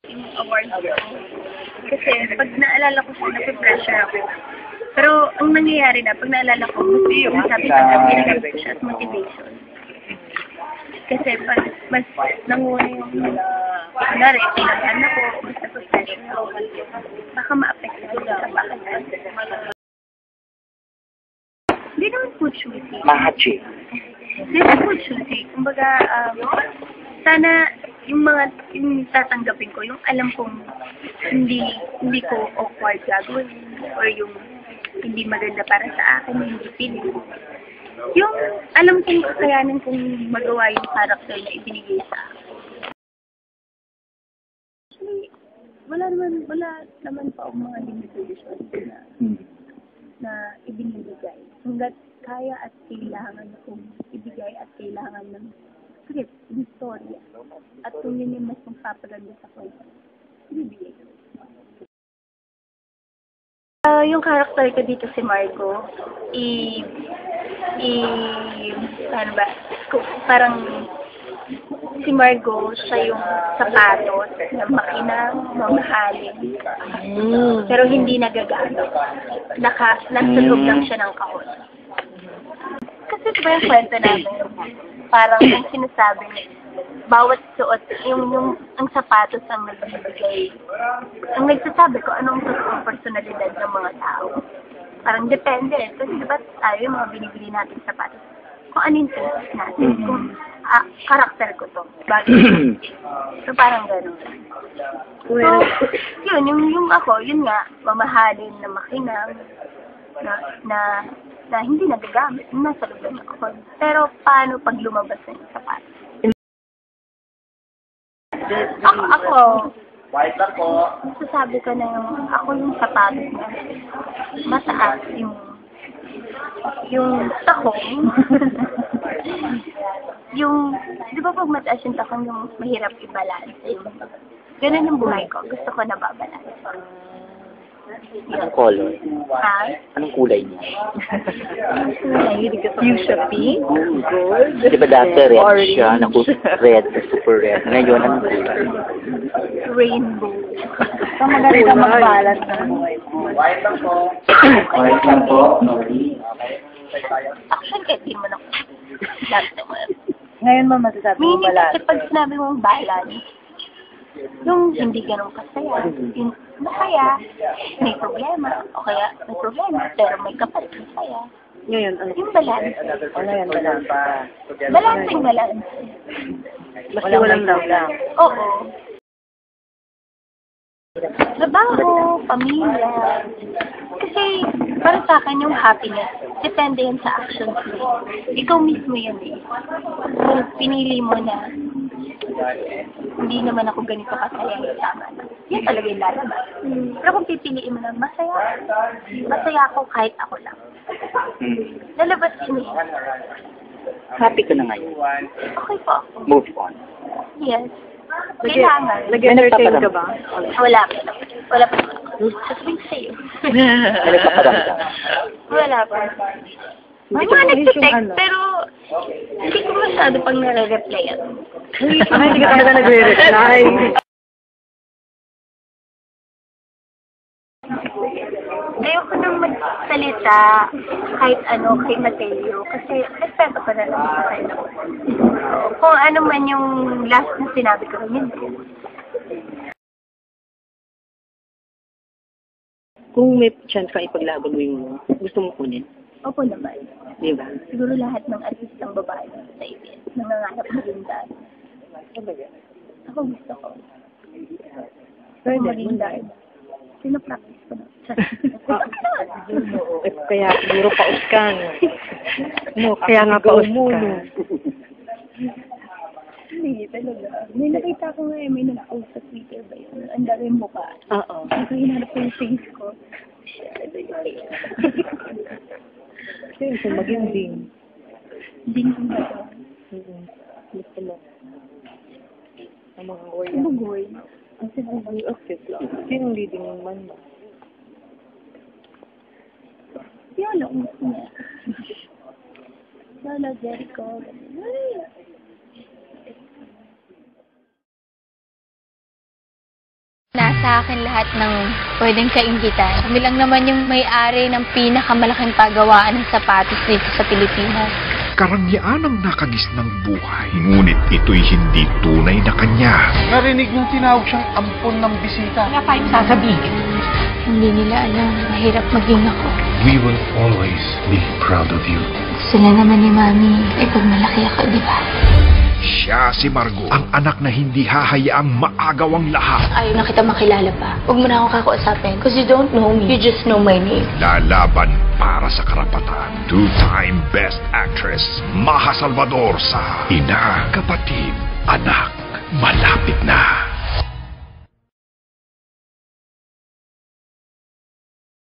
yung awards ko. Kasi pag naalala ko siya, nape-pressure ako. Pero ang nangyayari na, pag naalala ko, sabi ko na ginagamit ko siya as motivation. Kasi pag mas nanguha yung kunwari, tinaghan ako, mas nape-pressure ako, baka ma-apektuhan sa bakit. Hindi naman po choosy. Mahachi. Hindi naman po choosy. Kumbaga, sana yung tatanggapin ko, yung alam kong hindi ko awkward gagawin or yung hindi maganda para sa akin, hindi feeling. Yung alam kong kakayanan kong magawa yung character na ibinigay sa akin. Actually, wala naman pa akong mga limitations na ibinibigay. Hanggat kaya at kailangan kong ibigay at kailangan ng script, ng storya. At kung yun yung mas magpapaganda sa kwento, ibibigay. Yung character ko dito si Margo, paano ba? Parang si Margo, siya yung sapatos na makinang, mamahalin. Pero hindi nagagamit. Nasa loob lang siya ng kahon. Kasi diba yung kwento namin, parang yung sinasabi, bawat suot, ang sapatos ang nagbibigay. Ang nagsasabi ko, anong totoong personalidad ng mga tao. Parang depende. Kasi diba tayo, yung mga binibili natin sapatos, kung ano yung taste natin, kung karakter ko to. Bagay. So parang gano'n. So, yun, yung ako, yun nga, mamahalin na makinang, na hindi nagagamit, nasa loob ng ako. Pero paano pag lumabas na yung sapatos? Ako, sasabi ko na ako yung sapatos na mataas yung takong. Di ba pag mataas yung takong, yung mahirap i-balance. Ganun yung buhay ko. Gusto ko nababalance. Anong color? Ha? Anong kulay niya? Fuchsia pink? Gold? Di ba dati red siya? Red, super red. Ngayon, anong kulay? Rainbow. So, maganda mag-balance ng buhay mo. White lang po. Actually, kahit di naman ako. Lahat naman. Ngayon mo masasabi mo Meaning, balance. kasi pag sinabi mong balance, yung hindi ganun kasaya, yung masaya, may problema, o kaya may problema, pero may kapalit masaya. Ngayon, ano? Yung balance. Ano yan, balance? Balance. Basta walang lang. Oo. Trabaho, pamilya. Kasi, para sa akin, yung happiness, depende yan sa actions mo. Ikaw mismo yan eh. Kung pinili mo na, hindi naman ako ganito kasaya, tama na. Yan talaga yung lalabas. Pero kung pipiliin mo na, masaya ako kahit ako lang. Lalabas yun eh. Happy ka na ngayon. Okay po ako. Move on. Yes. Kailangan. Nag-entertain ka ba? Wala pa. Wala pa. Sasabihin sa'yo. Ano nagpaparamdam? Wala pa. May mga nagtitext, pero hindi ko masyado pang nare-replyan. Hindi ka talaga nagre-reply. Ayoko nang magsalita kahit ano kay Mateo kasi respeto ko na lang sa kanya. Kung ano man yung last na sinabi ko, yun. Kung may chance kang ipaglaban mo, gusto mo kunin? Opo naman. Di ba? Siguro lahat ng artistang babae sa ABS nangangarap maging dad. Ako gusto ko. Pero maging dad. Sino-practice ko na. Kaya siguro paus ka, no? No, kaya nga paus ka. Hindi, talaga. May nakita ko nga may nag-post sa Twitter ba yun? Ang dami mukha. Oo. Kasi hinanap ko yung face ko. Shit, ito yung face. Kasi maging ding. Ding ko ba ito? Gusto mo. Ang mga goy. Bugoy. Ang sinagoy, okay lang. Sinong leading naman mo? Yun, ang gusto niya. Lala, Jericho. Ay! sa akin lahat ng pwedeng kainggitan. Kami lang naman yung may-ari ng pinakamalaking pagawaan ng sapatos dito sa Pilipinas. Karangyaan ang nakagis ng buhay, ngunit ito'y hindi tunay na kanya. Narinig niyong tinawag siyang ampon ng bisita. Wala tayong sasabihin. Hindi nila alam, mahirap maging ako. We will always be proud of you. Gusto na naman ni Mami, pag malaki ako, di ba? Siya si Margo, ang anak na hindi hahayaang maagaw ang lahat. Ayaw na kita makilala pa. Huwag mo na akong kakausapin. Because you don't know me. You just know my name. Lalaban para sa karapatan. Two-time Best Actress, Maha Salvador sa Ina, Kapatid, Anak, Malapit Na.